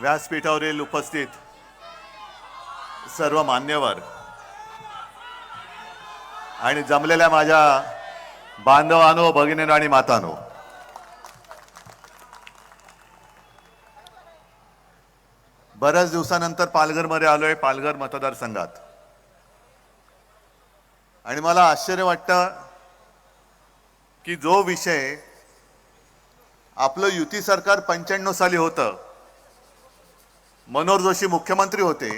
व्यासपीठावरील उपस्थित सर्व मान्यवर आणि जमलेल्या माझ्या बांधवांनो, भगिनींनो आणि मातांनो, बऱ्याच दिवसानंतर पालघरमध्ये आलोय, पालघर मतदारसंघात. आणि मला आश्चर्य वाटतं की जो विषय आपलं युती सरकार 95 साली होतं, मनोहर जोशी मुख्यमंत्री होते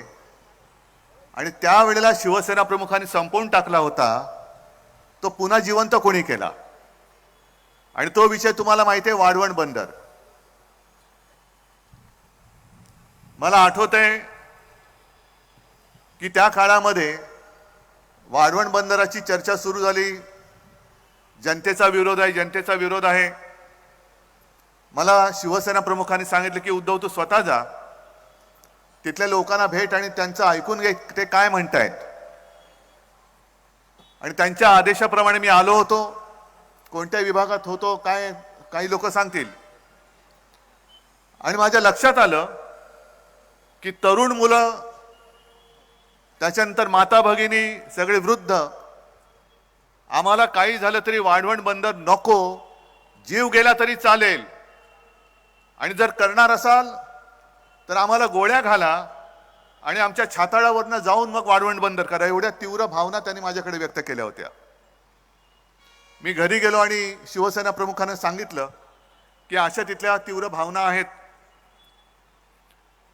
आणि त्यावेळेला शिवसेना प्रमुखांनी संपवून टाकला होता, तो पुन्हा जिवंत कोणी केला? आणि तो विषय तुम्हाला माहिती आहे, वाढवण बंदर. मला आठवतंय की त्या काळामध्ये वाढवण बंदराची चर्चा सुरू झाली. जनतेचा विरोध आहे, जनतेचा विरोध आहे. मला शिवसेना प्रमुखांनी सांगितलं की उद्धव तू स्वतः जा, तिथल्या लोकांना भेट आणि त्यांचं ऐकून घे, ते काय म्हणतायत. आणि त्यांच्या आदेशाप्रमाणे मी आलो होतो. कोणत्या विभागात होतो काय काही लोक सांगतील. आणि माझ्या लक्षात आलं की तरुण मुलं, त्याच्यानंतर माता भगिनी, सगळे वृद्ध, आम्हाला काही झालं तरी वाढवण बंदर नको, जीव गेला तरी चालेल, आणि जर करणार असाल तर आम्हाला गोळ्या घाला आणि आमच्या छाताळावरनं जाऊन मग वाढवण बंदर करा. एवढ्या तीव्र भावना त्यांनी माझ्याकडे व्यक्त केल्या होत्या. मी घरी गेलो आणि शिवसेना प्रमुखांना सांगितलं की अशा तिथल्या तीव्र भावना आहेत.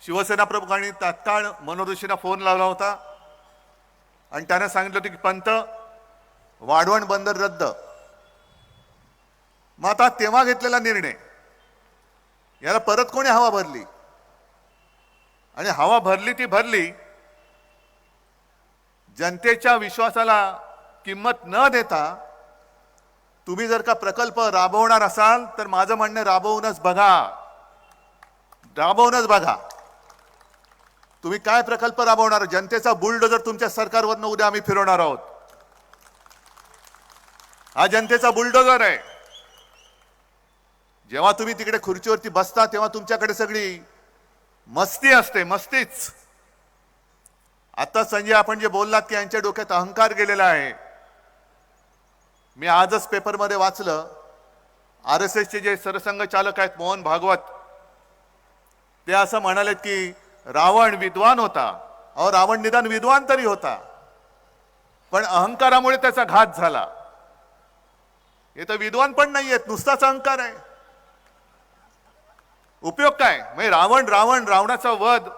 शिवसेना प्रमुखांनी तात्काळ मनोहर जोशींना फोन लावला होता आणि त्यांना सांगितलं होतं की पंत, वाढवण बंदर रद्द. मग आता तेव्हा घेतलेला निर्णय, याला परत कोणी हवा भरली? आणि हवा भरली ती भरली. जनतेच्या विश्वासाला किंमत न देता तुम्ही जर का प्रकल्प राबवणार असाल तर माझं म्हणणं राबवूनच बघा, राबवूनच बघा. तुम्ही काय प्रकल्प राबवणार? जनतेचा बुलडोजर तुमच्या सरकारवरनं उद्या आम्ही फिरवणार आहोत. हा जनतेचा बुलडोजर आहे. जेव्हा तुम्ही तिकडे खुर्चीवरती बसता तेव्हा तुमच्याकडे सगळी मस्ती असते, मस्तीच. आता संजय आपण जे बोललात की यांच्या डोक्यात अहंकार गेलेला आहे. मी आजच पेपरमध्ये वाचलं, RSSचे जे सरसंघचालक आहेत मोहन भागवत, ते असं म्हणालेत की रावण विद्वान होता. अहो, रावण निदान विद्वान तरी होता, पण अहंकारामुळे त्याचा घात झाला. हे तर विद्वान पण नाहीयेत, नुसताच अहंकार आहे. उपयोग काय? म्हणजे रावणाचा वध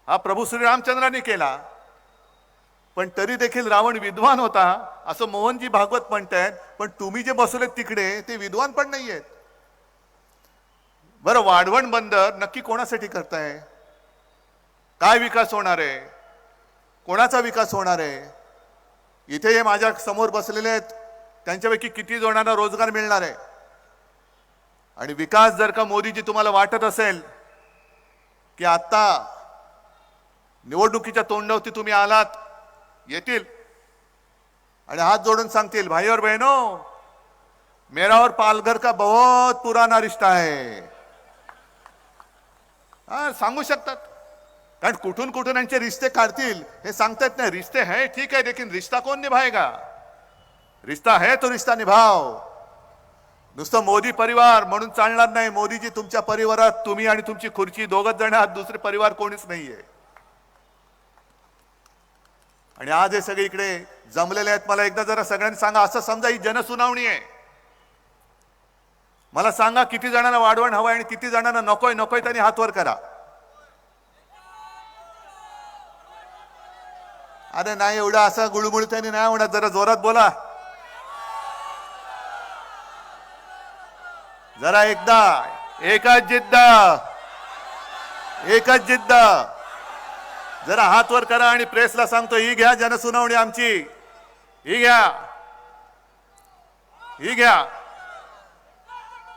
हा प्रभू श्रीरामचंद्रांनी केला, पण तरी देखील रावण विद्वान होता असं मोहनजी भागवत म्हणतायत. पण तुम्ही जे बसवलेत तिकडे ते विद्वान पण नाहीयेत. बरं, वाढवण बंदर नक्की कोणासाठी करताय? काय विकास होणार आहे? कोणाचा विकास होणार आहे? इथे हे माझ्या समोर बसलेले आहेत, त्यांच्यापैकी किती जणांना रोजगार मिळणार आहे? आणि विकास जर का मोदीजी तुम्हाला वाटत असेल की आता निवडणुकीच्या तोंडावरती तुम्ही आलात, येतील आणि हात जोडून सांगतील, भाई और बहनों, मेरा और पालघर का बहुत पुराना रिश्ता है. हा, सांगू शकतात. कारण कुठून कुठून यांचे रिश्ते काढतील हे सांगता येत नाही. रिश्ते है ठीक है, लेकिन रिश्ता कौन निभाएगा? रिश्ता है तो रिश्ता निभाव. नुसतं मोदी परिवार म्हणून चालणार नाही. मोदीजी तुमच्या परिवारात तुम्ही आणि तुमची खुर्ची दोघच जण आहात, दुसरे परिवार कोणीच नाहीये. आणि आज हे सगळे इकडे जमलेले आहेत. मला एकदा जरा सगळ्यांनी सांगा, असं समजा ही जनसुनावणी आहे, मला सांगा किती जणांना वाढवण हवंय आणि किती जणांना नकोय? नकोय त्यांनी हात वर करा. अरे नाही, एवढा असा गुळमुळ त्यांनी नाही होणार, जरा जोरात बोला. जरा एकदा, एकच जिद्द, एकच जिद्द. जरा हात वर करा आणि प्रेसला सांगतो, ही घ्या जनसुनावणी आमची, ही घ्या, ही घ्या.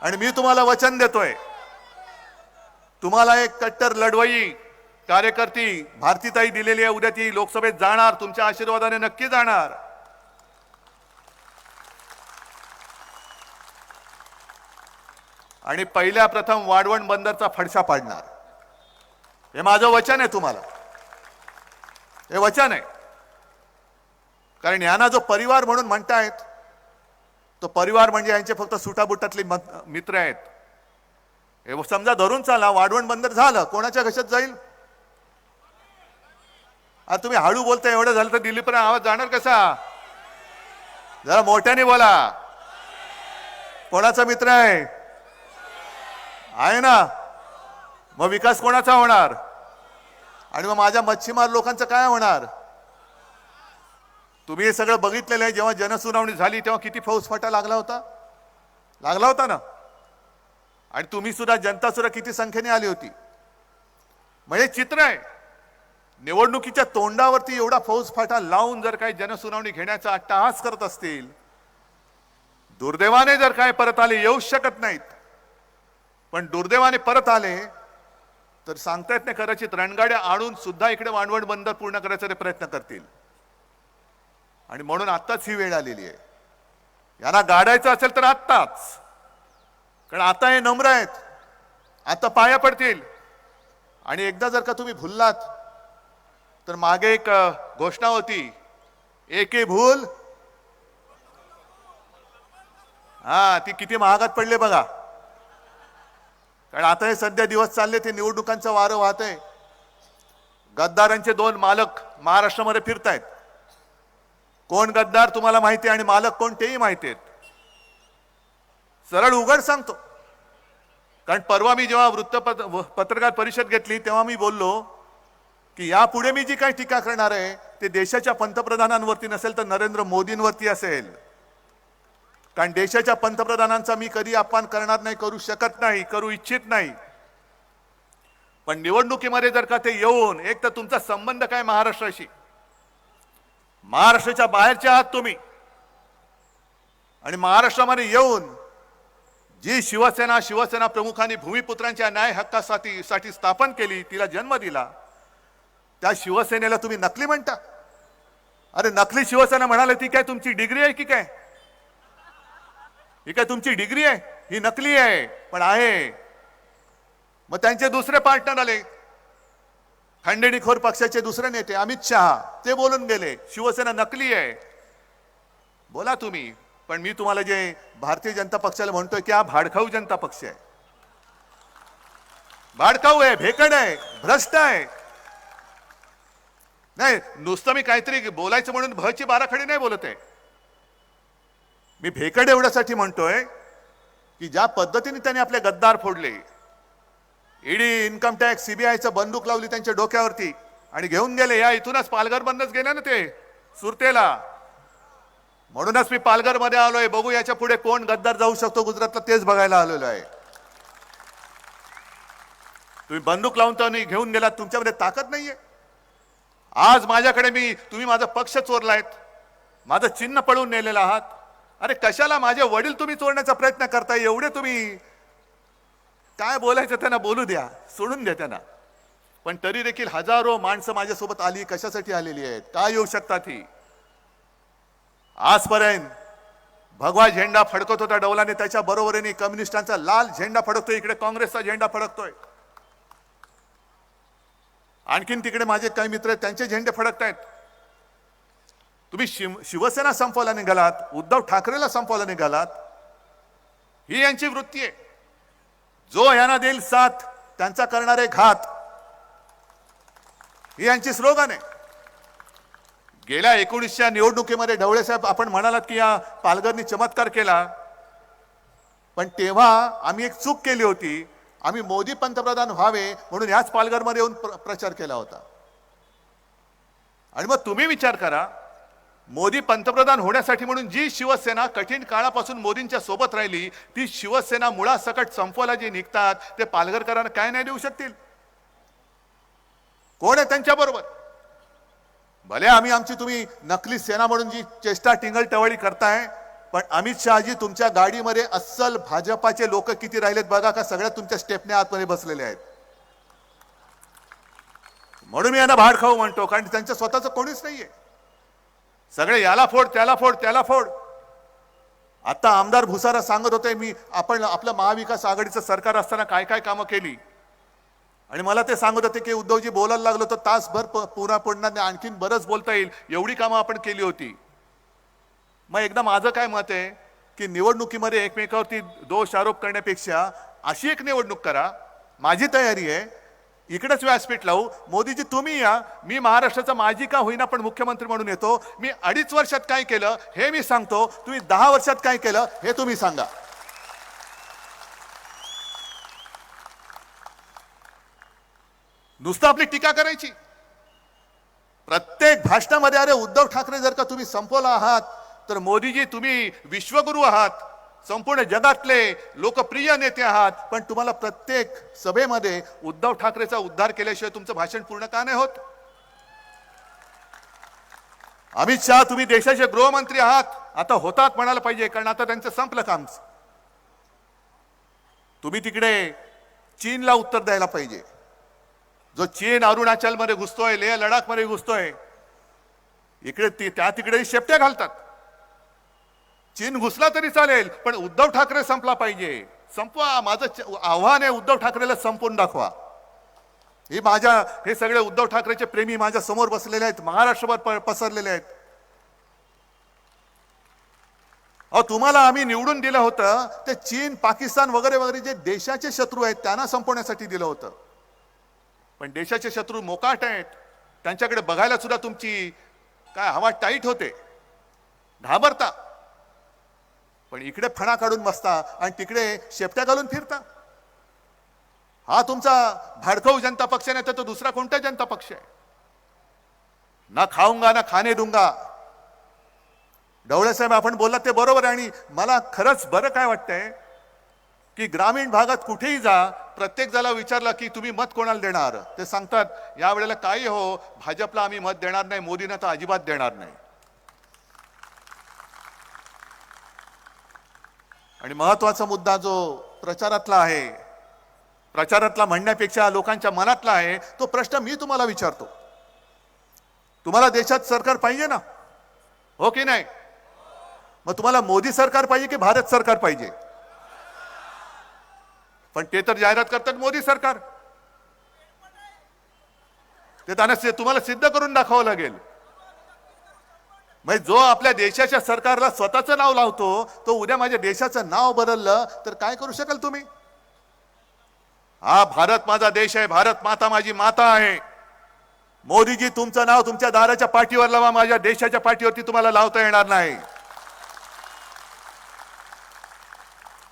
आणि मी तुम्हाला वचन देतोय, तुम्हाला एक कट्टर लढवई कार्यकर्ती भारतीताई दिलेली आहे. उद्या ती लोकसभेत जाणार, तुमच्या आशीर्वादाने नक्की जाणार. आणि पहिल्या प्रथम वाढवण बंदरचा फडशा पाडणार. हे माझं वचन आहे तुम्हाला, हे वचन आहे. कारण यांना जो परिवार म्हणून म्हणतायत तो परिवार म्हणजे यांचे फक्त सुटाबुटातले मित्र आहेत. हे समजा धरून चाला, वाढवण बंदर झालं, कोणाच्या घशात जाईल? आता तुम्ही हळू बोलता, एवढं झालं तर दिल्लीपर्यंत आवाज जाणार कसा? जरा मोठ्याने बोला. कोणाचा मित्र आहे ना? मग विकास कोणाचा होणार? आणि मग माझ्या मच्छीमार लोकांचं काय होणार? तुम्ही हे सगळं बघितलेलं आहे. जेव्हा जनसुनावणी झाली तेव्हा किती फौजफाटा लागला होता ना. आणि तुम्ही सुद्धा, जनता सुद्धा किती संख्येने आली होती. म्हणजे चित्र आहे. निवडणुकीच्या तोंडावरती एवढा फौजफाटा लावून जर काही जनसुनावणी घेण्याचा अट्टहास करत असतील, दुर्दैवाने जर काय परत आले, येऊ शकत नाहीत, पण दुर्दैवाने परत आले तर सांगता येत नाही, कदाचित रणगाड्या आणून सुद्धा इकडे वाढवण बंदर पूर्ण करायचा ते प्रयत्न करतील. आणि म्हणून आत्ताच ही वेळ आलेली आहे. यांना गाडायचं असेल तर आत्ताच, कारण आता हे नम्र आहेत, आता पाया पडतील. आणि एकदा जर का तुम्ही भुललात तर मागे एक घोषणा होती, एके भूल, ती किती महागात पडले बघा. कारण आता हे सध्या दिवस चालले, ते निवडणुकांचं वारं वाहतंय. गद्दारांचे 2 मालक महाराष्ट्रामध्ये फिरतायत. कोण गद्दार तुम्हाला माहिती आहे आणि मालक कोण तेही माहिती आहेत. सरळ उघड सांगतो. कारण परवा मी जेव्हा पत्रकार परिषद घेतली तेव्हा मी बोललो की यापुढे मी जी काही टीका करणार आहे ते देशाच्या पंतप्रधानांवरती नसेल तर नरेंद्र मोदींवरती असेल. कारण देशाच्या पंतप्रधानांचा मी कधी अपमान करणार नाही, करू शकत नाही, करू इच्छित नाही. पण निवडणुकीमध्ये जर का ते येऊन, एक तर तुमचा संबंध काय महाराष्ट्राशी, महाराष्ट्राच्या बाहेरचे आहात तुम्ही, आणि महाराष्ट्रामध्ये येऊन जी शिवसेना प्रमुखांनी भूमिपुत्रांच्या न्याय हक्कासाठी स्थापन केली, तिला जन्म दिला, त्या शिवसेनेला तुम्ही नकली म्हणता. अरे नकली शिवसेना म्हणाले, ती काय तुमची डिग्री आहे की काय? ही काय तुमची डिग्री आहे? ही नकली आहे, पण आहे. मग त्यांचे दुसरे पार्टनर आले, खंडेणीखोर पक्षाचे दुसरे नेते अमित शहा, ते बोलून गेले शिवसेना नकली आहे. बोला तुम्ही, पण मी तुम्हाला जे भारतीय जनता पक्षाला म्हणतोय की हा भाडखाऊ जनता पक्ष आहे, भाडखाऊ आहे, भेकड आहे, भ्रष्ट आहे. नाही, नुसतं मी काहीतरी बोलायचं म्हणून भची बाराखडी नाही बोलत आहे. मी भेकड एवढ्यासाठी म्हणतोय की ज्या पद्धतीने त्यांनी आपले गद्दार फोडले, ईडी, इन्कम टॅक्स, सीबीआयचं बंदूक लावली त्यांच्या डोक्यावरती आणि घेऊन गेले. या इथूनच पालघर बंदच गेले ना ते सुरतेला. म्हणूनच मी पालघर मध्ये आलोय. बघू याच्या पुढे कोण गद्दार जाऊ शकतो गुजरातला, तेच बघायला आलेलो आहे. तुम्ही बंदूक लावून तर नाही घेऊन गेलात, तुमच्यामध्ये ताकद नाहीये. आज माझ्याकडे तुम्ही माझा पक्ष चोरलायत, माझं चिन्ह पळवून नेलेलं आहात. अरे कशाला माझे वडील तुम्ही चोरण्याचा प्रयत्न करताय? एवढे तुम्ही काय बोलायचं त्यांना बोलू द्या, सोडून द्या त्यांना. पण तरी देखील हजारो माणसं माझ्यासोबत आली, कशासाठी आलेली आहेत, काय येऊ शकतात ही? आजपर्यंत भगवा झेंडा फडकत होता डौलाने, त्याच्या बरोबरीने कम्युनिस्टांचा लाल झेंडा फडकतोय, इकडे काँग्रेसचा झेंडा फडकतोय. आणखीन तिकडे माझे काही मित्र आहेत, त्यांचे झेंडे फडकतायत. तुम्ही शिवसेना संपवायला निघालात, उद्धव ठाकरेला संपवायला निघालात. ही यांची वृत्ती आहे. जो यांना देईल साथ त्यांचा करणारे घात, ही यांची स्लोगन आहे. गेल्या 19च्या निवडणुकीमध्ये ढवळे साहेब आपण म्हणालात की या पालघरनी चमत्कार केला, पण तेव्हा आम्ही एक चूक केली होती. आम्ही मोदी पंतप्रधान व्हावे म्हणून याच पालघरमध्ये येऊन प्रचार केला होता. आणि मग तुम्ही विचार करा, मोदी पंतप्रधान होण्यासाठी म्हणून जी शिवसेना कठीण काळापासून मोदींच्या सोबत राहिली, ती शिवसेना मुळासकट संपवायला जे निघतात ते पालघरकरांना काय नाही देऊ शकतील? कोण आहे त्यांच्या बरोबर? भले आमची तुम्ही नकली सेना म्हणून जी चेष्टा टिंगल टवळी करताय, पण अमित शहाजी तुमच्या गाडीमध्ये अस्सल भाजपाचे लोक किती राहिलेत बघा, का सगळ्या तुमच्या स्टेपने आतमध्ये बसलेले आहेत. म्हणून मी यांना भाडखाऊ म्हणतो, कारण त्यांच्या स्वतःचं कोणीच नाहीये. सगळे याला फोड, त्याला फोड, त्याला फोड. आता आमदार भुसारा सांगत होते, आपलं महाविकास आघाडीचं सरकार असताना काय काय कामं केली. आणि मला ते सांगत होते की उद्धवजी बोलायला लागलो तर तासभर पुन्हा पडणार नाही, आणखीन बरंच बोलता येईल, एवढी कामं आपण केली होती. मग एकदा माझं काय मत आहे की निवडणुकीमध्ये एकमेकावरती दोष आरोप करण्यापेक्षा अशी एक निवडणूक करा. माझी तयारी आहे, इकडेच व्यासपीठ लावू. मोदीजी तुम्ही या, मी महाराष्ट्राचा माजी का होईना पण मुख्यमंत्री म्हणून येतो. मी 2.5 वर्षात काय केलं हे मी सांगतो, तुम्ही 10 वर्षात काय केलं हे तुम्ही सांगा. नुसतं आपली टीका करायची प्रत्येक भाषणामध्ये. अरे उद्धव ठाकरे जर का तुम्ही संपवला आहात तर मोदीजी तुम्ही विश्वगुरू आहात, संपूर्ण जगातले लोकप्रिय नेते आहात, पण तुम्हाला प्रत्येक सभेमध्ये उद्धव ठाकरेचा उद्धार केल्याशिवाय तुमचं भाषण पूर्ण का नाही होत? अमित शहा तुम्ही देशाचे गृहमंत्री आहात, आता होतात म्हणायला पाहिजे, कारण आता त्यांचं संपलं काम. तुम्ही तिकडे चीनला उत्तर द्यायला पाहिजे. जो चीन अरुणाचल मध्ये घुसतोय, लेह लडाख मध्ये घुसतोय, इकडे त्या तिकडे शेपट्या घालतात. चीन घुसला तरी चालेल, पण उद्धव ठाकरे संपला पाहिजे. संपवा. माझं आव्हान आहे, उद्धव ठाकरेला संपवून दाखवा. हे सगळे उद्धव ठाकरेचे प्रेमी माझ्या समोर बसलेले आहेत, महाराष्ट्रभर पसरलेले आहेत. अहो तुम्हाला आम्ही निवडून दिलं होतं ते चीन, पाकिस्तान वगैरे वगैरे जे देशाचे शत्रू आहेत त्यांना संपवण्यासाठी दिलं होतं. पण देशाचे शत्रू मोकाट आहेत, त्यांच्याकडे बघायला सुद्धा तुमची काय हवा टाईट होते, घाबरता. पण इकडे फणा काढून बसता आणि तिकडे शेपट्या घालून फिरता. हा तुमचा भाडखाऊ जनता पक्ष नाही तर तो दुसरा कोणता जनता पक्ष आहे? ना खाऊंगा ना खाणे दूंगा. ढवळे साहेब आपण बोललात ते बरोबर आहे. आणि मला खरंच बरं काय वाटतंय की ग्रामीण भागात कुठेही जा, प्रत्येक जणाला विचारलं की तुम्ही मत कोणाला देणार, ते सांगतात यावेळेला काही हो भाजपला आम्ही मत देणार नाही, मोदींना तर अजिबात देणार नाही. आणि महत्वाचा मुद्दा जो प्रचारातला आहे, प्रचारातला म्हणण्यापेक्षा लोकांच्या मनातला आहे, तो प्रश्न मी तुम्हाला विचारतो. तुम्हाला देशात सरकार पाहिजे ना, हो की नाही? मग तुम्हाला मोदी सरकार पाहिजे की भारत सरकार पाहिजे? पण ते तर जाहिरात करतात मोदी सरकार. ते त्यांना तुम्हाला सिद्ध करून दाखवावं लागेल. म्हणजे जो आपल्या देशाच्या सरकारला स्वतःचं नाव लावतो तो उद्या माझ्या देशाचं नाव बदललं तर काय करू शकाल तुम्ही? हा भारत माझा देश आहे, भारत माता माझी माता आहे. मोदीजी तुमचं नाव तुमच्या दाराच्या पाठीवर लावा, माझ्या देशाच्या पाठीवरती तुम्हाला लावता येणार नाही.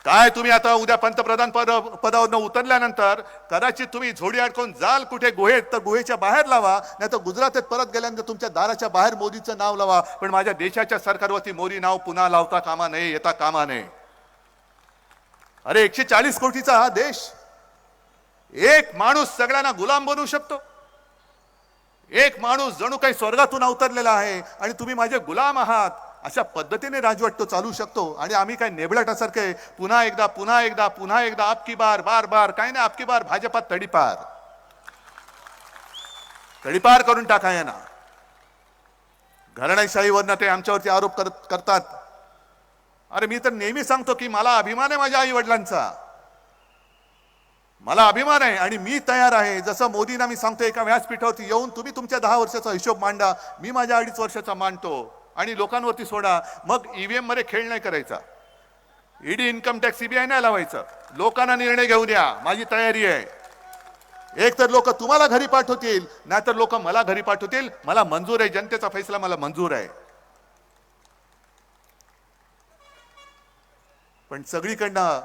काय तुम्ही आता उद्या पंतप्रधान पदावर उतरल्यानंतर कदाचित तुम्ही झोडी अडकून जाल कुठे गुहेत, तर गुहेच्या बाहेर लावा, नाही तर गुजरातेत परत गेल्यानंतर तुमच्या दाराच्या बाहेर मोदीचं नाव लावा, पण माझ्या देशाच्या सरकारवरती मोदी नाव पुन्हा लावता कामा नये, येता कामा नये. अरे 140 कोटीचा हा देश, एक माणूस सगळ्यांना गुलाम बनवू शकतो. एक माणूस जणू काही स्वर्गातून अवतरलेला आहे आणि तुम्ही माझे गुलाम आहात, अशा पद्धतीने राजवट तो चालू शकतो. आणि आम्ही काय नेबलाटासारखे पुन्हा एकदा पुन्हा एकदा पुन्हा एकदा आपकी बार बार बार, काय नाही आपकी बार भाजपात तडीपार तडीपार करून टाकाय ना. घराणेशाहीवरनं ते आमच्यावरती आरोप करतात. अरे मी तर नेहमी सांगतो की मला अभिमान आहे माझ्या आई वडिलांचा, मला अभिमान आहे आणि मी तयार आहे. जसं मोदींना मी सांगतो एका व्यासपीठावरती येऊन तुम्ही तुमच्या 10 वर्षाचा हिशोब मांडा, मी माझ्या 2.5 वर्षाचा मांडतो आणि लोकांवरती सोडा. मग ईव्हीएम मध्ये खेळ नाही करायचा, ईडी, इन्कम टॅक्स, सीबीआय नाही लावायचं. लोकांना निर्णय घेऊ द्या, माझी तयारी आहे. एक तर लोक तुम्हाला घरी पाठवतील, नाहीतर लोक मला घरी पाठवतील. मला मंजूर आहे, जनतेचा फैसला मला मंजूर आहे. पण सगळीकडनं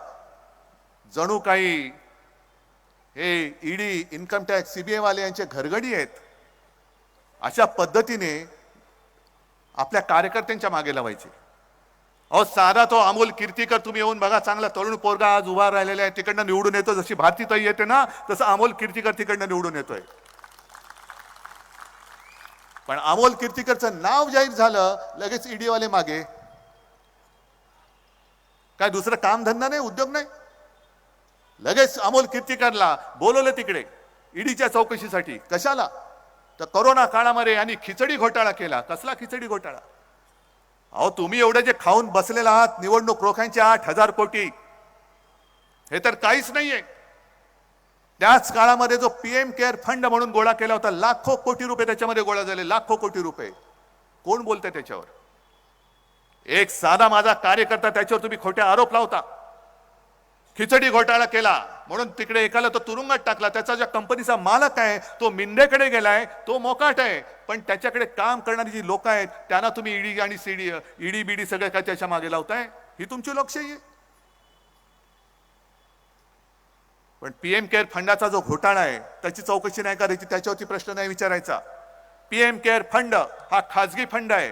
जणू काही हे ईडी, इन्कम टॅक्स, सीबीआय वाले यांचे घरगडी आहेत. अशा पद्धतीने आपल्या कार्यकर्त्यांच्या मागे लावायचे. अहो साधा तो अमोल कीर्तीकर तुम्ही येऊन बघा, चांगला तरुण पोरगा आज उभा राहिलेला आहे, तिकडनं निवडून येतो. जशी भारतीताई येते ना तसं अमोल कीर्तीकर तिकडनं निवडून येतोय. पण अमोल कीर्तीकरचं नाव जाहीर झालं लगेच ईडी वाले मागे. काय दुसरं काम धंदा नाही, उद्योग नाही, लगेच अमोल कीर्तीकरला बोलवलं तिकडे ईडीच्या चौकशीसाठी. कशाला? तर कोरोना काळामध्ये यांनी खिचडी घोटाळा केला. कसला खिचडी घोटाळा? अहो तुम्ही एवढे जे खाऊन बसलेला आहात, निवडणूक रोख्यांचे 8,000 कोटी, हे तर काहीच नाहीये. त्याच काळामध्ये जो पीएम केअर फंड म्हणून गोळा केला होता, लाखो कोटी रुपये त्याच्यामध्ये गोळा झाले, लाखो कोटी रुपये. कोण बोलतंय त्याच्यावर? एक साधा माझा कार्यकर्ता, त्याच्यावर तुम्ही खोटे आरोप लावता. खिचडी घोटाळा केला म्हणून तिकडे एकाला तो तुरुंगात टाकला. त्याचा ज्या कंपनीचा मालक आहे तो मिंदेकडे गेलाय, तो मोकाट आहे, पण त्याच्याकडे काम करणारी जी लोक आहेत त्यांना तुम्ही ईडी आणि ईडी बीडी सगळं काय त्याच्या मागे लावताय. ही तुमची लोकशाही आहे. पण पीएम केअर फंडाचा जो घोटाळा आहे त्याची चौकशी नाही करायची, त्याच्यावरती प्रश्न नाही विचारायचा. पीएम केअर फंड हा खाजगी फंड आहे.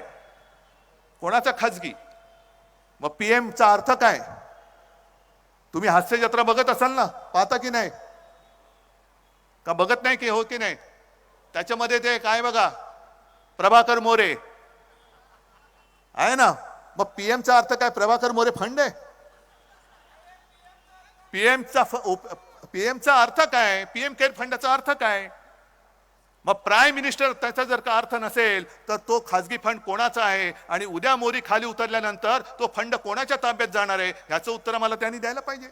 कोणाचा खाजगी? मग पीएमचा अर्थ काय? तुम्ही हास्य जत्रा बघत असाल ना, पाहता की नाही? का बघत नाही की हो की नाही? त्याच्यामध्ये ते काय बघा, प्रभाकर मोरे आहे ना. मग पीएमचा अर्थ काय? प्रभाकर मोरे फंड आहे. पीएमचा अर्थ काय? पीएम केअर फंडाचा अर्थ काय? मग प्राईम मिनिस्टर त्याचा जर का अर्थ नसेल तर तो खाजगी फंड कोणाचा आहे आणि उद्या मोरी खाली उतरल्यानंतर तो फंड कोणाच्या ताब्यात जाणार आहे याचं उत्तर मला त्यांनी द्यायला पाहिजे.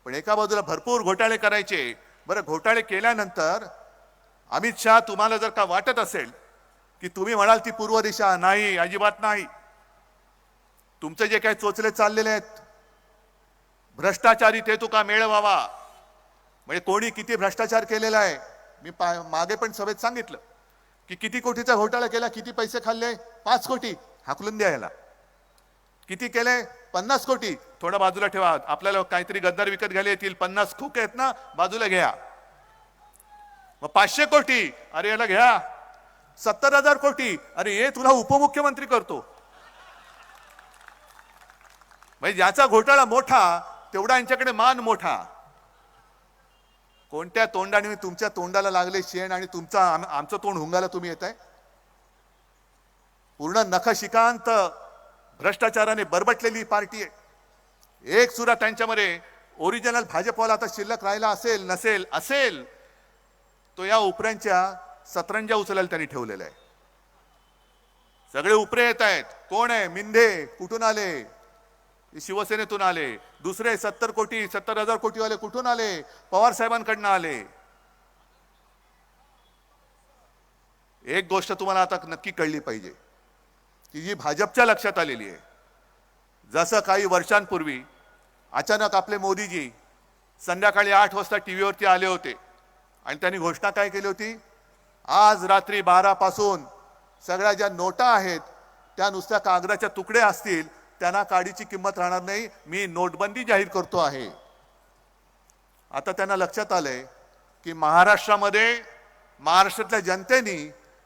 पण एका बाजूला भरपूर घोटाळे करायचे. बरं, घोटाळे केल्यानंतर अमित शहा तुम्हाला जर का वाटत असेल की तुम्ही म्हणाल ती पूर्व दिशा, नाही, अजिबात नाही. तुमचे जे काही चोचले चाललेले आहेत भ्रष्टाचारी ते तुका मेळ व्हावा. म्हणजे कोणी किती भ्रष्टाचार केलेला आहे. मी मागे पण सभेत सांगितलं की किती कोटीचा घोटाळा केला, किती पैसे खाल्ले. 5 कोटी हाकलून द्यायला. किती केले? 50 कोटी. थोडा बाजूला ठेवा, आपल्याला काहीतरी गद्दार विकत घ्यायला येतील, 50 खूक आहेत ना, बाजूला घ्या. मग 500 कोटी, अरे याला घ्या. 70,000 कोटी, अरे ये तुला उपमुख्यमंत्री करतो. म्हणजे ज्याचा घोटाळा मोठा तेवढा यांच्याकडे मान मोठा. कोणत्या तोंडाने तुमच्या तोंडाला लागले शेण आणि तुमचा आमचं तोंड हुंगाला तुम्ही येत आहे? पूर्ण नखशिकांत भ्रष्टाचाराने बरबटलेली पार्टी आहे. एक सुद्धा त्यांच्यामध्ये ओरिजिनल भाजपवाला आता शिल्लक राहिला असेल असेल तो या उपऱ्यांच्या सतरंजा उचलायला त्यांनी ठेवलेला आहे. सगळे उपरे येत आहेत. कोण आहे? मिंदे कुठून आले? शिवसेनेतून आले. दुसरे 70,000 कोटी वाले कुठून आले? पवार साहेबांकडनं आले. एक गोष्ट तुम्हाला आता नक्की कळली पाहिजे की जी भाजपच्या लक्षात आलेली आहे. जसं काही वर्षांपूर्वी अचानक आपले मोदीजी संध्याकाळी 8 वाजता टीव्हीवरती आले होते आणि त्यांनी घोषणा काय केली होती? आज रात्री 12 पासून सगळ्या ज्या नोटा आहेत त्या नुसत्या कागदाच्या तुकडे असतील, त्यांना काडीची किंमत राहणार नाही, मी नोटबंदी जाहीर करतो आहे. आता त्यांना लक्षात आलंय की महाराष्ट्रातल्या जनतेने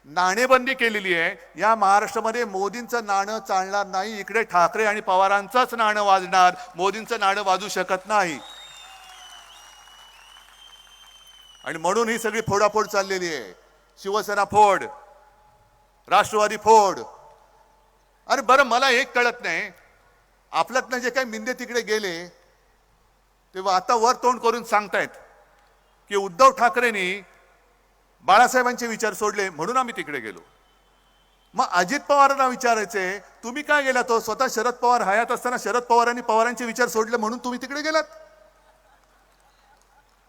नाणेबंदी केलेली आहे. या महाराष्ट्रामध्ये मोदींचं नाणं चालणार नाही. इकडे ठाकरे आणि पवारांचंच नाणं वाजणार, मोदींचं नाणं वाजू शकत नाही. आणि म्हणून ही सगळी फोडाफोड चाललेली आहे. शिवसेना फोड, राष्ट्रवादी फोड. अरे बरं, मला एक कळत नाही, आपल्यातनं जे काही मिंदे तिकडे गेले तेव्हा आता वर तोंड करून सांगतायत की उद्धव ठाकरेंनी बाळासाहेबांचे विचार सोडले म्हणून आम्ही तिकडे गेलो. मग अजित पवारांना विचारायचे, तुम्ही काय गेला? तो स्वतः शरद पवार हयात असताना शरद पवारांनी पवारांचे विचार सोडले म्हणून तुम्ही तिकडे गेलात.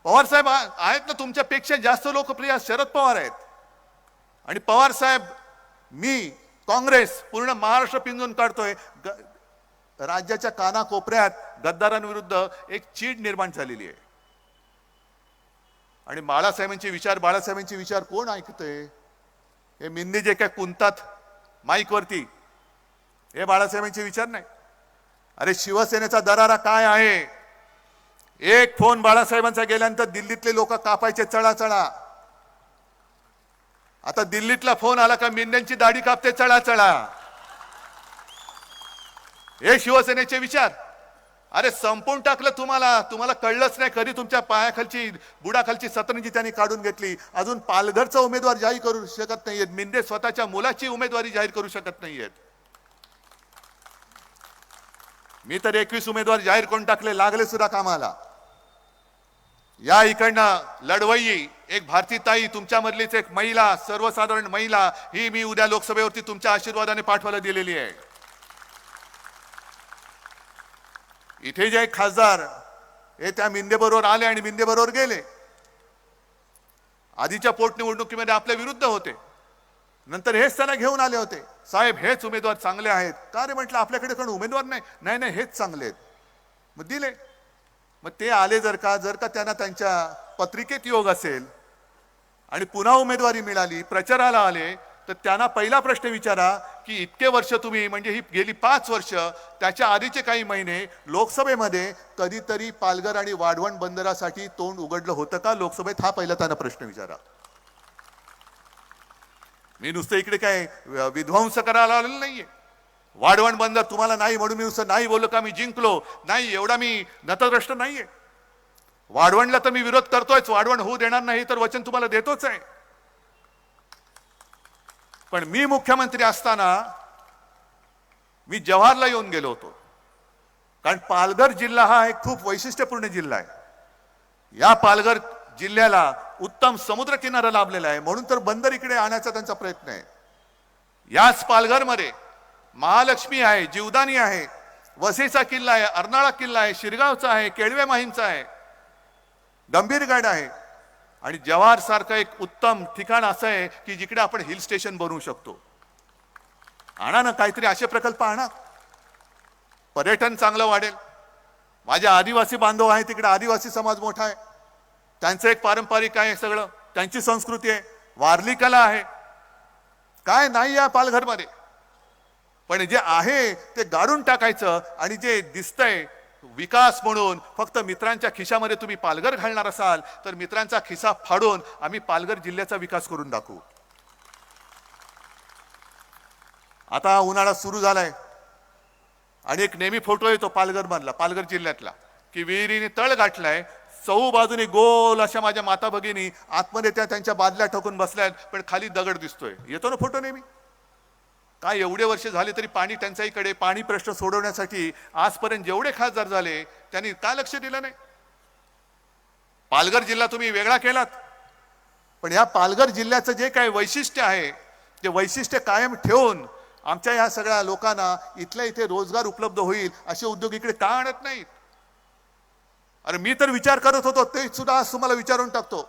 पवार साहेब आहेत ना, तुमच्यापेक्षा जास्त लोकप्रिय शरद पवार आहेत. आणि पवार साहेब, मी, काँग्रेस पूर्ण महाराष्ट्र पिंजून काढतोय. राज्याच्या कानाकोपऱ्यात गद्दारांविरुद्ध एक चीड निर्माण झालेली आहे. आणि बाळासाहेबांचे विचार कोण ऐकतंय? हे मिंदे जे काय कुंतात माईकवरती, हे बाळासाहेबांचे विचार नाही. अरे शिवसेनेचा दरारा काय आहे? एक फोन बाळासाहेबांचा गेल्यानंतर दिल्लीतले लोक कापायचे चळाचळा. आता दिल्लीतला फोन आला का मिंद्यांची दाढी कापते चळाचळा. हे शिवसेनेचे विचार. अरे संपवून टाकलं तुम्हाला कळलंच नाही. कधी तुमच्या पायाखालची बुडाखालची सतरंजी त्यांनी काढून घेतली. अजून पालघरचा उमेदवार जाहीर करू शकत नाहीयेत. मिंदे स्वतःच्या मुलाची उमेदवारी जाहीर करू शकत नाहीयेत. मी तर 21 उमेदवार जाहीर करून टाकले, लागले सुद्धा कामाला. या इकडनं लढवई एक भारतीताई, तुमच्यामधलीच एक महिला, सर्वसाधारण महिला, ही मी उद्या लोकसभेवरती तुमच्या आशीर्वादाने पाठवायला दिलेली आहे. इथे जे खासदार हे त्या मिंदेबरोबर आले आणि मिंदेबरोबर गेले. आधीच्या पोटनिवडणुकीमध्ये आपल्या विरुद्ध होते, नंतर हेच त्यांना घेऊन आले होते, साहेब हेच उमेदवार चांगले आहेत. का रे म्हटलं, आपल्याकडे कोण उमेदवार नाही. नाही नाही, हेच चांगले आहेत. मग दिले. मग ते आले, जर का त्यांना त्यांच्या पत्रिकेत योग असेल आणि पुन्हा उमेदवारी मिळाली, प्रचाराला आले, तर त्यांना पहिला प्रश्न विचारा की इतके वर्ष तुम्ही, म्हणजे ही गेली 5 वर्ष, त्याच्या आधीचे काही महिने लोकसभेमध्ये कधीतरी पालघर आणि वाढवण बंदरासाठी तोंड उघडलं होतं का लोकसभेत? हा पहिला त्यांना प्रश्न विचारा. मी नुसतं इकडे काय विध्वंस करायला आलेलं नाहीये. वाढवण बंदर तुम्हाला नाही म्हणून मी नुसतं नाही बोललो का मी जिंकलो नाही, एवढा मी नतद्रष्ट नाहीये. वाढवणला तर मी विरोध करतोयच, वाढवण होऊ देणार नाही तर वचन तुम्हाला देतोच आहे. पण मी मुख्यमंत्री असताना मी जव्हारला येऊन गेलो होतो, कारण पालघर जिल्हा हा एक खूप वैशिष्ट्यपूर्ण जिल्हा आहे. या पालघर जिल्ह्याला उत्तम समुद्र किनारा लाभलेला आहे, म्हणून तर बंदर इकडे आणण्याचा त्यांचा प्रयत्न आहे. याच पालघरमध्ये महालक्ष्मी आहे, जीवदानी आहे, वसईचा किल्ला आहे, अर्नाळा किल्ला आहे, शिरगावचा आहे, केळवे माहीमचा आहे, गंभीरगड आहे. आणि जव्हार सारखं एक उत्तम ठिकाण असं आहे की जिकडे आपण हिल स्टेशन बनवू शकतो. आणा ना काहीतरी असे प्रकल्प आणा, पर्यटन चांगलं वाढेल. माझे आदिवासी बांधव आहे, तिकडे आदिवासी समाज मोठा आहे, त्यांचं एक पारंपरिक आहे, सगळं त्यांची संस्कृती आहे, वारली कला आहे. काय नाही या पालघरमध्ये, पण जे आहे ते गाडून टाकायचं आणि जे दिसतंय विकास म्हणून फक्त मित्रांच्या खिशामध्ये तुम्ही पालघर घालणार असाल तर मित्रांचा खिसा फाडून आम्ही पालघर जिल्ह्याचा विकास करून दाखवू. आता उन्हाळा सुरू झालाय आणि एक नेहमी फोटो येतो पालघर मधला, पालघर जिल्ह्यातला, की विहिरीने तळ गाठलाय, चहू बाजूने गोल अशा माझ्या माता भगिनी आतमध्ये त्यांच्या बादल्या ठोकून बसल्यात, पण खाली दगड दिसतोय. येतो ना फोटो नेहमी. काय एवढे वर्ष झाले तरी पाणी टंचाईकडे, पाणी प्रश्न सोडवण्यासाठी आजपर्यंत जेवढे खासदार झाले त्यांनी का लक्ष दिलं नाही? पालघर जिल्हा तुम्ही वेगळा केलात, पण या पालघर जिल्ह्याचं जे काही वैशिष्ट्य आहे ते वैशिष्ट्य कायम ठेवून आमच्या या सगळ्या लोकांना इथल्या इथे रोजगार उपलब्ध होईल असे उद्योग इकडे का आणत नाहीत? अरे मी तर विचार करत होतो, ते सुद्धा आज तुम्हाला विचारून टाकतो.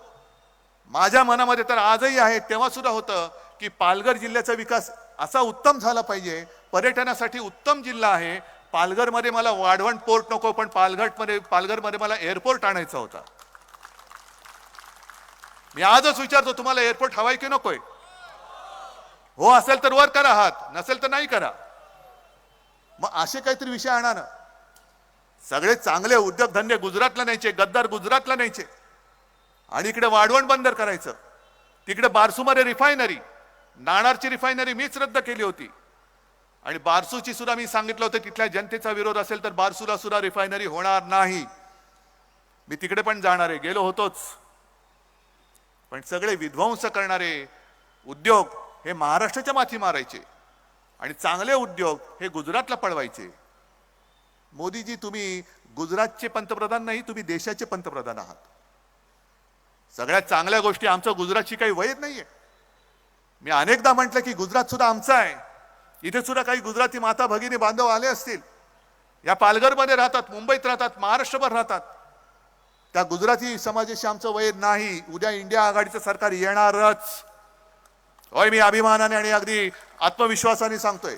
माझ्या मनामध्ये तर आजही आहे, तेव्हा सुद्धा होतं की पालघर जिल्ह्याचा विकास असा उत्तम झाला पाहिजे. पर्यटनासाठी उत्तम जिल्हा आहे. पालघरमध्ये मला वाढवण पोर्ट नको, पण पालघरमध्ये मला एअरपोर्ट आणायचा होता. मी आजच विचारतो, तुम्हाला एअरपोर्ट हवाय की नकोय? हो असेल तर वर करा हात, नसेल तर नाही करा. मग असे काहीतरी विषय आणा ना. सगळे चांगले उद्योगधंदे गुजरातला न्यायचे, गद्दार गुजरातला न्यायचे आणि इकडे वाढवण बंदर करायचं. तिकडे बारसूमध्ये रिफायनरी, नाणारची रिफायनरी मीच रद्द केली होती आणि बारसूची सुद्धा मी सांगितलं होतं तिथल्या जनतेचा विरोध असेल तर बारसूला सुद्धा रिफायनरी होणार नाही. मी तिकडे पण जाणार आहे, गेलो होतोच. पण सगळे विध्वंस करणारे उद्योग हे महाराष्ट्राच्या माथी मारायचे आणि चांगले उद्योग हे गुजरातला पळवायचे. मोदीजी, तुम्ही गुजरातचे पंतप्रधान नाही, तुम्ही देशाचे पंतप्रधान आहात. सगळ्यात चांगल्या गोष्टी आमचं गुजरातची काही वैध नाहीये. मी अनेकदा म्हटलं की गुजरात सुद्धा आमचं आहे. इथे सुद्धा काही गुजराती माता भगिनी बांधव आले असतील, या पालघरमध्ये राहतात, मुंबईत राहतात, महाराष्ट्रभर राहतात. त्या गुजराती समाजाशी आमचं वैर नाही. उद्या इंडिया आघाडीचं सरकार येणारच. होय, मी अभिमानाने आणि अगदी आत्मविश्वासाने सांगतोय,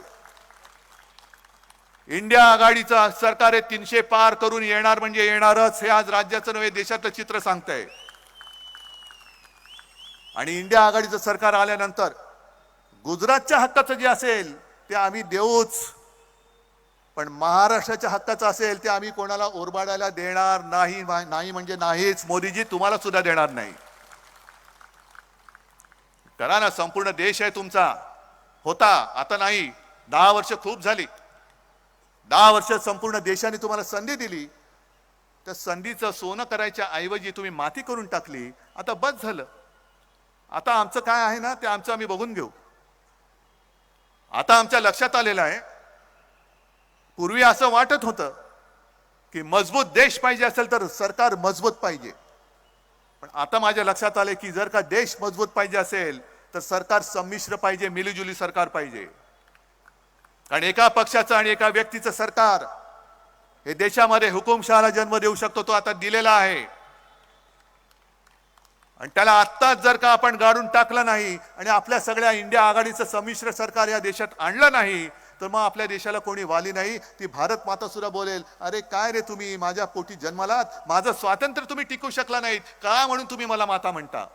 इंडिया आघाडीचं सरकार हे 300 पार करून येणार म्हणजे येणारच. हे आज राज्याचं नव्हे देशातलं चित्र सांगतंय. आणि इंडिया आघाडीचं सरकार आल्यानंतर गुजरातच्या हक्काचं जे असेल ते आम्ही देऊच, पण महाराष्ट्राच्या हक्काचं असेल ते आम्ही कोणाला ओरबाडायला देणार नाही. नाही म्हणजे नाहीच. मोदीजी, तुम्हाला सुद्धा देणार नाही. करा ना, संपूर्ण देश आहे तुमचा. होता, आता नाही. 10 वर्ष खूप झाली. 10 वर्ष संपूर्ण देशाने तुम्हाला संधी दिली. त्या संधीचं सोनं करायच्या ऐवजी तुम्ही माती करून टाकली. आता बस झालं. आता आमचं काय आहे ना ते आमचं आम्ही बघून घेऊ. आता आमच्या लक्षात आलेलं आहे, पूर्वी असं वाटत होतं की मजबूत देश पाहिजे असेल तर सरकार मजबूत पाहिजे. पण आता माझ्या लक्षात आले की जर का देश मजबूत पाहिजे असेल तर सरकार संमिश्र पाहिजे, मिलीजुली सरकार पाहिजे. कारण एका पक्षाचं आणि एका व्यक्तीचं सरकार हे देशामध्ये हुकुमशहाला जन्म देऊ शकतो, तो आता दिलेला आहे. आणि त्याला आत्ताच जर का आपण गाडून टाकलं नाही आणि आपल्या सगळ्या इंडिया आघाडीचं संमिश्र सरकार या देशात आणलं नाही, तर मग आपल्या देशाला कोणी वाली नाही. ती भारत माता सुद्धा बोलेल, अरे काय रे तुम्ही माझ्या पोटी जन्मालात, माझं स्वातंत्र्य तुम्ही टिकू शकला नाहीत का, म्हणून तुम्ही मला माता म्हणता.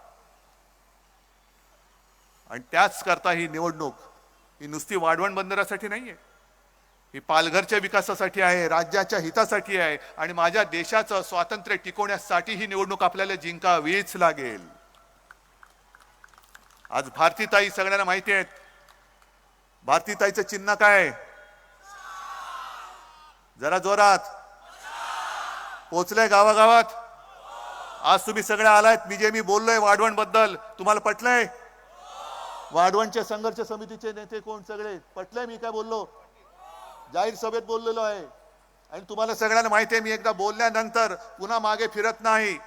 आणि त्याच करता ही निवडणूक ही नुसती वाढवण बंदरासाठी नाहीये, ही पालघरच्या विकासासाठी आहे, राज्याच्या हितासाठी आहे आणि माझ्या देशाचं स्वातंत्र्य टिकवण्यासाठी ही निवडणूक आपल्याला जिंकावीच लागेल. आज भारतीताई सगळ्यांना माहिती आहे, भारतीताईचं चिन्ह काय? जरा जोरात पोचलंय गावागावात. आज तुम्ही सगळे आलायत, मी बोललोय वाढवण बद्दल, तुम्हाला पटलंय? वाढवणच्या संघर्ष समितीचे नेते कोण सगळे पटलंय मी काय बोललो? जाहीर सभेत बोललेलो आहे. आणि तुम्हाला सगळ्यांना माहिती आहे, मी एकदा बोलल्यानंतर पुन्हा मागे फिरत नाही.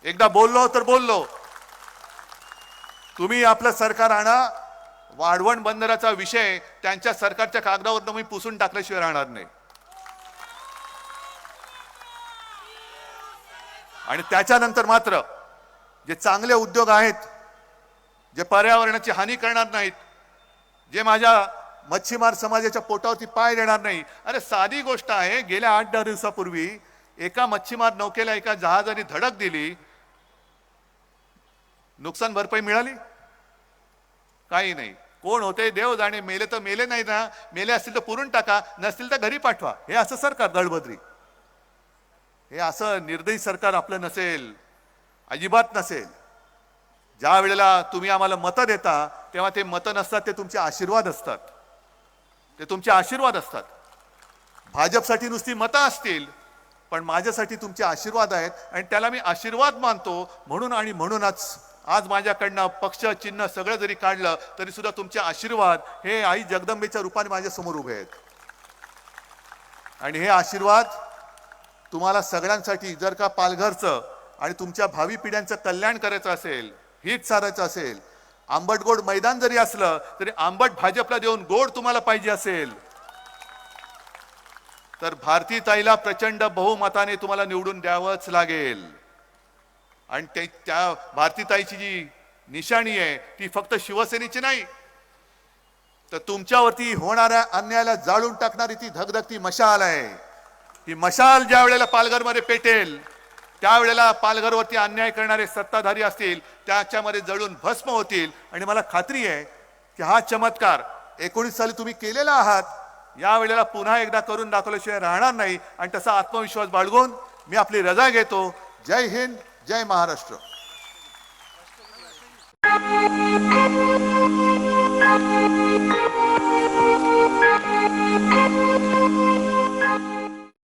एकदा बोललो तर बोललो. तुम्ही आपलं सरकार आणा, वाढवण बंदराचा विषय त्यांच्या सरकारच्या कागदावर मी पुसून टाकल्याशिवाय राहणार नाही. आणि त्याच्यानंतर मात्र जे चांगले उद्योग आहेत, जे पर्यावरणाची हानी करणार नाहीत, जे माझ्या मच्छीमार समाजाच्या पोटावरती पाय देणार नाही. अरे साधी गोष्ट आहे, गेल्या 8-10 दिवसापूर्वी एका मच्छीमार नौकेला एका जहाजाने धडक दिली, नुकसान भरपाई मिळाली? काही नाही. कोण होते देव जाणे. मेले तर मेले नाही ना, मेले असतील तर पुरून टाका, नसतील तर घरी पाठवा. हे असं सरकार दळबद्री, हे असं निर्दयी सरकार आपलं नसेल, अजिबात नसेल. ज्या वेळेला तुम्ही आम्हाला मतं देता तेव्हा ते मतं नसतात, ते तुमचे आशीर्वाद असतात. ते तुमचे आशीर्वाद असतात. भाजपसाठी नुसती मतं असतील, पण माझ्यासाठी तुमचे आशीर्वाद आहेत आणि त्याला मी आशीर्वाद मानतो. म्हणून आणि म्हणूनच आज माझ्याकडनं पक्ष चिन्ह सगळं जरी काढलं तरी सुद्धा तुमचे आशीर्वाद हे आई जगदंबेच्या रूपाने माझ्या समोर उभे आहेत. आणि हे आशीर्वाद तुम्हाला सगळ्यांसाठी, जर का पालघरचं आणि तुमच्या भावी पिढ्यांचं कल्याण करायचं असेल, हित साधायचं असेल, आंबट गोड मैदान जरी असलं तरी आंबट भाजपला देऊन गोड तुम्हाला पाहिजे असेल, तर भारतीताईला प्रचंड बहुमताने तुम्हाला निवडून द्यावंच लागेल. आणि त्या भारतीताईची जी निशाणी आहे ती फक्त शिवसेनेची नाही, तर तुमच्यावरती होणाऱ्या अन्यायाला जाळून टाकणारी ती धगधगती मशाल आहे. ही मशाल ज्या वेळेला पालघरमध्ये पेटेल, त्यावेळेला पालघरवरती अन्याय करणारे सत्ताधारी असतील त्याच्यामध्ये जळून भस्म होतील. आणि मला खात्री आहे की हा चमत्कार 19 साली तुम्ही केलेला आहात, या वेळेला पुन्हा एकदा करून दाखवल्याशिवाय राहणार नाही. आणि तसा आत्मविश्वास बाळगून मी आपली रजा घेतो. जय हिंद, जय महाराष्ट्र. Thank you.